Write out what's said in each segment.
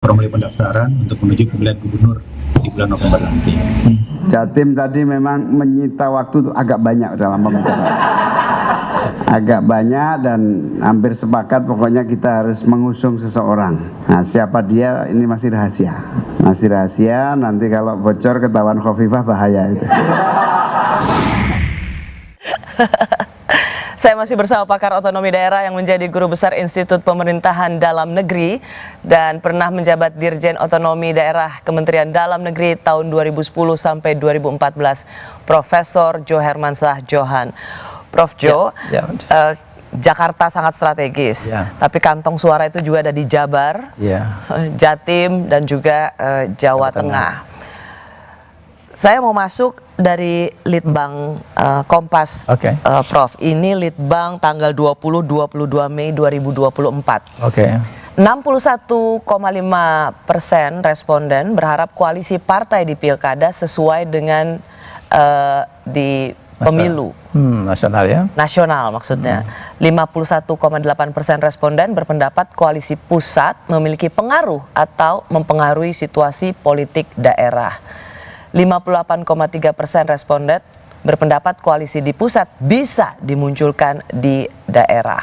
formulir pendaftaran untuk menuju pemilihan gubernur di bulan November nanti. Jatim tadi memang menyita waktu agak banyak dalam pembicaraan. Agak banyak dan hampir sepakat pokoknya kita harus mengusung seseorang. Nah, siapa dia ini masih rahasia. Masih rahasia, nanti kalau bocor ketahuan Khofifah bahaya itu. Saya masih bersama pakar otonomi daerah yang menjadi guru besar Institut Pemerintahan Dalam Negeri dan pernah menjabat Dirjen Otonomi Daerah Kementerian Dalam Negeri tahun 2010 sampai 2014, Profesor Jo Hermansyah Johan. Prof Jo, Jakarta sangat strategis, tapi kantong suara itu juga ada di Jabar, Jatim dan juga Jawa Tengah. Saya mau masuk dari Litbang Kompas, Prof. Ini Litbang tanggal 20-22 Mei 2024. 61,5% responden berharap koalisi partai di pilkada sesuai dengan di pemilu. Nasional ya? Nasional maksudnya. 51,8% responden berpendapat koalisi pusat memiliki pengaruh atau mempengaruhi situasi politik daerah. 58,3% responden berpendapat koalisi di pusat bisa dimunculkan di daerah.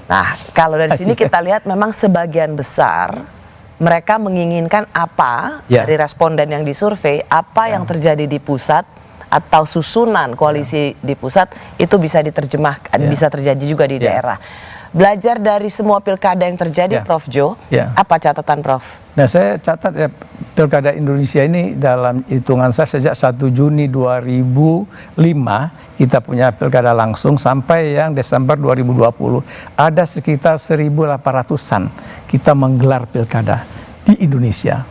Nah, kalau dari sini kita lihat memang sebagian besar mereka menginginkan apa dari responden yang disurvei, apa yang terjadi di pusat atau susunan koalisi di pusat itu bisa diterjemahkan, bisa terjadi juga di daerah. Belajar dari semua pilkada yang terjadi, Prof Jo, apa catatan Prof? Nah, saya catat ya, pilkada Indonesia ini dalam hitungan saya sejak 1 Juni 2005 kita punya pilkada langsung sampai yang Desember 2020 ada sekitar 1.800-an kita menggelar pilkada di Indonesia,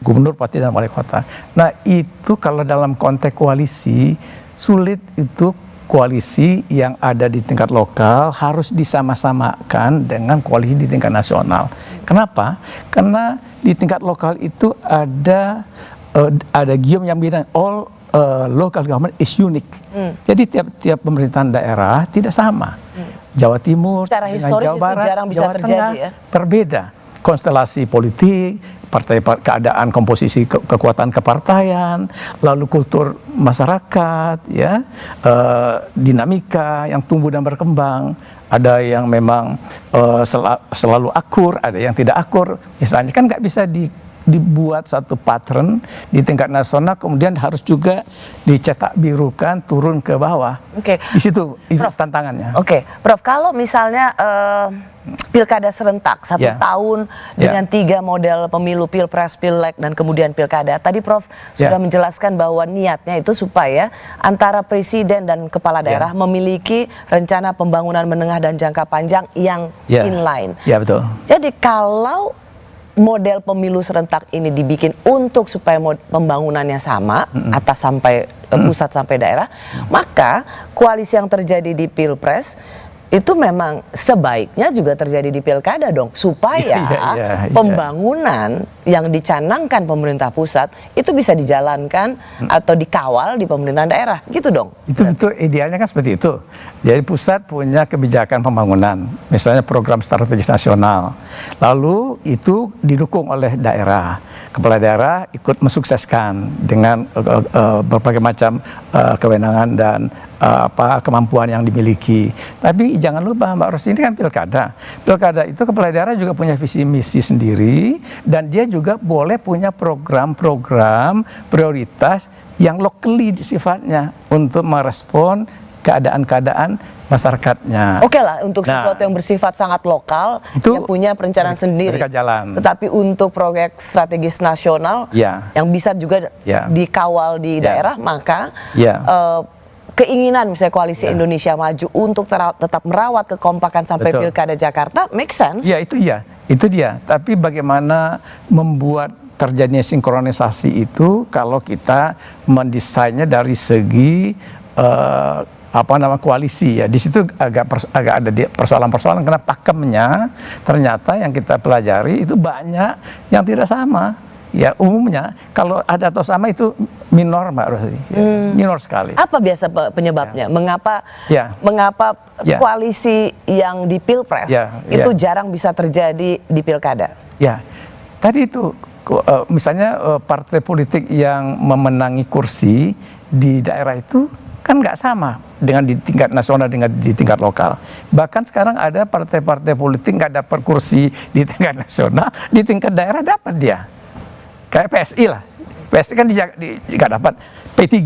gubernur, bupati dan wali kota. Nah, itu kalau dalam konteks koalisi sulit itu. Koalisi yang ada di tingkat lokal harus disama-samakan dengan koalisi di tingkat nasional. Kenapa? Karena di tingkat lokal itu ada gium yang bilang all local government is unique. Jadi tiap pemerintahan daerah tidak sama. Jawa Timur, secara historis Jawa Barat, itu jarang bisa Jawa terjadi, Tengah, ya? Berbeda. Konstelasi politik, keadaan komposisi kekuatan kepartaian, lalu kultur masyarakat, dinamika yang tumbuh dan berkembang. Ada yang memang selalu akur, ada yang tidak akur. Misalnya kan nggak bisa dibuat satu pattern di tingkat nasional kemudian harus juga dicetak birukan turun ke bawah. Di situ itu Prof, tantangannya. Prof, kalau misalnya pilkada serentak 1 tahun dengan 3 model pemilu, pilpres, pileg dan kemudian pilkada. Tadi Prof sudah menjelaskan bahwa niatnya itu supaya antara presiden dan kepala daerah memiliki rencana pembangunan menengah dan jangka panjang yang inline. Ya, betul. Jadi kalau model pemilu serentak ini dibikin untuk supaya pembangunannya sama atas sampai pusat sampai daerah, maka koalisi yang terjadi di pilpres itu memang sebaiknya juga terjadi di pilkada dong, supaya pembangunan yang dicanangkan pemerintah pusat itu bisa dijalankan atau dikawal di pemerintahan daerah, gitu dong. Itu betul, idealnya kan seperti itu. Jadi pusat punya kebijakan pembangunan, misalnya program strategis nasional, lalu itu didukung oleh daerah. Kepala daerah ikut mensukseskan dengan berbagai macam kewenangan dan kemampuan yang dimiliki. Tapi jangan lupa Mbak Ros, ini kan pilkada. Pilkada itu kepala daerah juga punya visi misi sendiri dan dia juga boleh punya program-program prioritas yang locally sifatnya untuk merespon keadaan-keadaan masyarakatnya. Oke lah, untuk sesuatu yang bersifat sangat lokal, itu yang punya perencanaan sendiri. Jalan. Tetapi untuk proyek strategis nasional yang bisa juga dikawal di daerah, maka keinginan misalnya koalisi Indonesia Maju untuk tetap merawat kekompakan sampai pilkada Jakarta make sense. Itu dia. Tapi bagaimana membuat terjadinya sinkronisasi itu kalau kita mendesainnya dari segi koalisi ya. Di situ agak ada persoalan-persoalan karena pakemnya ternyata yang kita pelajari itu banyak yang tidak sama. Ya umumnya kalau ada atau sama itu minor Mbak Rosi, minor sekali. Apa biasa penyebabnya? Mengapa koalisi yang di pilpres itu jarang bisa terjadi di pilkada? Ya, tadi itu misalnya partai politik yang memenangi kursi di daerah itu kan nggak sama dengan di tingkat nasional dengan di tingkat lokal. Bahkan sekarang ada partai-partai politik nggak dapat kursi di tingkat nasional, di tingkat daerah dapat dia. Kayak PSI lah. PSI kan nggak dapat, P3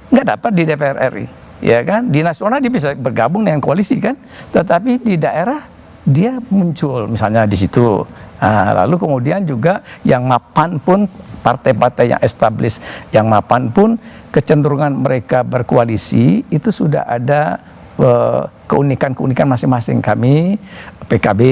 nggak dapat di DPR RI, ya kan? Di nasional dia bisa bergabung dengan koalisi kan, tetapi di daerah dia muncul misalnya di situ. Nah, lalu kemudian juga yang mapan pun partai-partai yang established, yang mapan pun kecenderungan mereka berkoalisi itu sudah ada keunikan-keunikan masing-masing. Kami PKB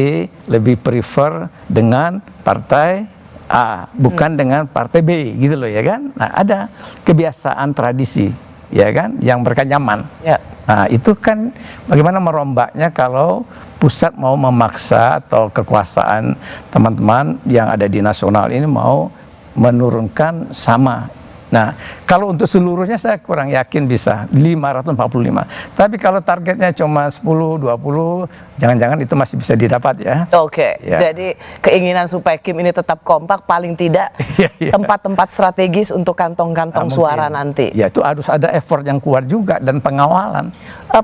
lebih prefer dengan partai A, bukan dengan partai B, gitu loh ya kan. Nah, ada kebiasaan tradisi, ya kan, yang mereka nyaman. Ya. Nah, itu kan bagaimana merombaknya kalau pusat mau memaksa atau kekuasaan teman-teman yang ada di nasional ini mau menurunkan sama. Nah, kalau untuk seluruhnya saya kurang yakin bisa 545. Tapi kalau targetnya cuma 10, 20, jangan-jangan itu masih bisa didapat ya. Oke, Ya. jadi keinginan supaya Kim ini tetap kompak paling tidak tempat-tempat strategis untuk kantong-kantong suara nanti. Ya, itu harus ada effort yang kuat juga dan pengawalan.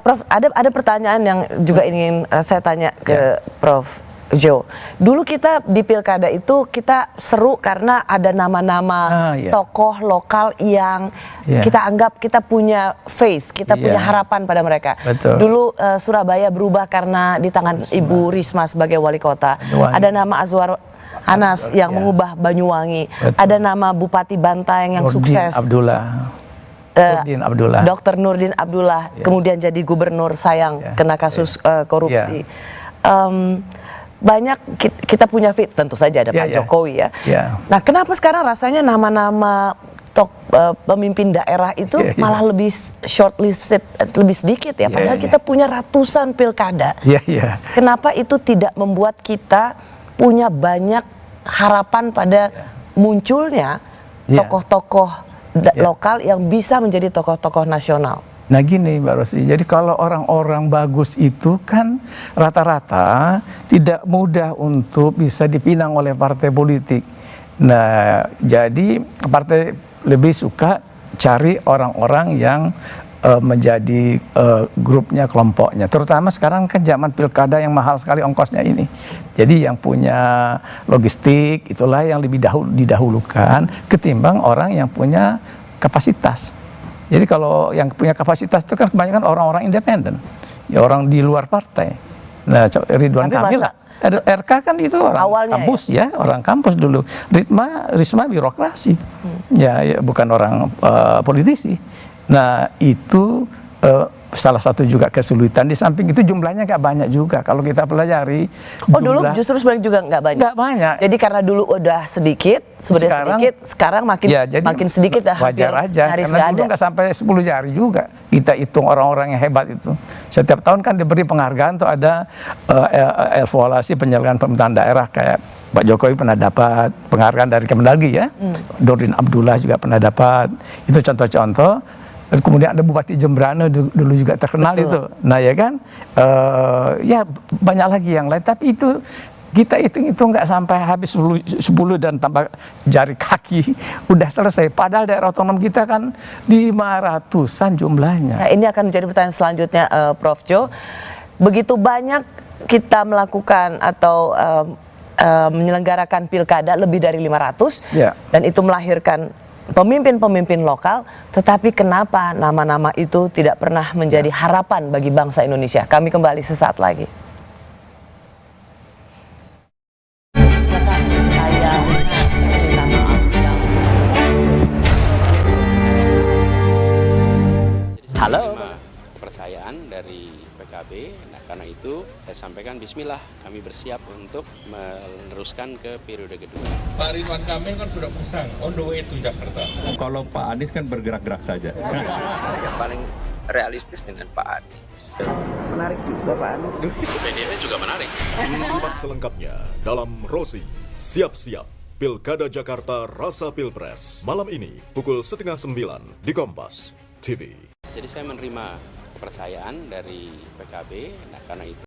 Prof, ada pertanyaan yang juga ingin saya tanya ke Prof. Jo. Dulu kita di Pilkada itu kita seru karena ada nama-nama tokoh lokal yang kita anggap kita punya faith, kita punya harapan pada mereka. Betul. Dulu Surabaya berubah karena di tangan Ibu Risma sebagai wali kota. Ada nama Azwar Anas yang mengubah Banyuwangi. Betul. Ada nama Bupati Bantaeng yang sukses. Nurdin Abdullah. Dr. Nurdin Abdullah kemudian jadi gubernur, sayang kena kasus korupsi. Banyak kita punya fit, tentu saja ada Pak Jokowi ya. Nah, kenapa sekarang rasanya nama-nama pemimpin daerah itu malah lebih shortlisted, lebih sedikit ya? Padahal kita punya ratusan pilkada. Kenapa itu tidak membuat kita punya banyak harapan pada munculnya tokoh-tokoh lokal yang bisa menjadi tokoh-tokoh nasional? Nah gini Mbak Rosi, jadi kalau orang-orang bagus itu kan rata-rata tidak mudah untuk bisa dipinang oleh partai politik. Nah jadi partai lebih suka cari orang-orang yang menjadi grupnya, kelompoknya. Terutama sekarang kan zaman pilkada yang mahal sekali ongkosnya ini. Jadi yang punya logistik itulah yang lebih didahulukan ketimbang orang yang punya kapasitas. Jadi kalau yang punya kapasitas itu kan kebanyakan orang-orang independen, ya orang di luar partai. Nah, Ridwan Kamil, RK kan itu orang awalnya kampus ya, orang kampus dulu. Risma birokrasi, ya bukan orang politisi. Nah itu salah satu juga kesulitan. Di samping itu jumlahnya nggak banyak juga kalau kita pelajari. Dulu justru sebenarnya juga nggak banyak. Nggak banyak. Jadi karena dulu udah sedikit, sekarang makin sedikit dah. Wajar aja. Karena dulu nggak sampai 10 jari juga. Kita hitung orang-orang yang hebat itu. Setiap tahun kan diberi penghargaan tuh ada evaluasi penyelenggaraan pemerintahan daerah kayak Pak Jokowi pernah dapat penghargaan dari Kemendagri ya. Nurdin Abdullah juga pernah dapat. Itu contoh-contoh. Dan kemudian ada Bupati Jembrana dulu juga terkenal. Betul. Itu. Nah ya kan, ya banyak lagi yang lain. Tapi itu kita hitung nggak sampai habis 10 dan tambah jari kaki udah selesai. Padahal daerah otonom kita kan 500-an jumlahnya. Nah, ini akan menjadi pertanyaan selanjutnya, Prof. Jo. Begitu banyak kita melakukan atau menyelenggarakan pilkada lebih dari 500 dan itu melahirkan pemimpin-pemimpin lokal, tetapi kenapa nama-nama itu tidak pernah menjadi harapan bagi bangsa Indonesia? Kami kembali sesaat lagi. Halo. Kepercayaan dari PKB, nah karena itu saya sampaikan bismillah, kami bersiap untuk meneruskan ke periode kedua. Pak Ridwan Kamil kan sudah pasang on the way to Jakarta. Kalau Pak Anies kan bergerak-gerak saja. Yang paling realistis dengan Pak Anies. Menarik juga Pak Anies. PDIP juga menarik. Simak selengkapnya dalam Rosi Siap-siap Pilkada Jakarta Rasa Pilpres malam ini pukul 8:30 di Kompas TV. Jadi saya menerima kepercayaan dari PKB, nah karena itu